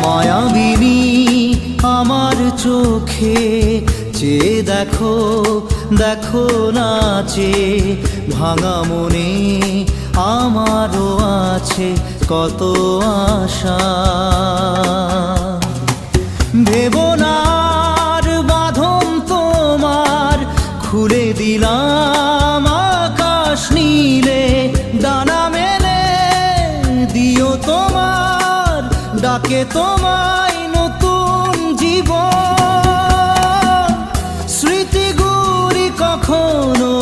মায়াবিনী আমার চোখে চেয়ে দেখো, দেখো নাচে ভাঙা মনে আমারও আছে কত আশা। ভেবনার বাঁধন তোমার খুলে দিলাম আকাশ নীলে, ডানা মেলে দিও তোমার ডাকে তোমায় নতুন জীবন। স্মৃতিগুলি কখনো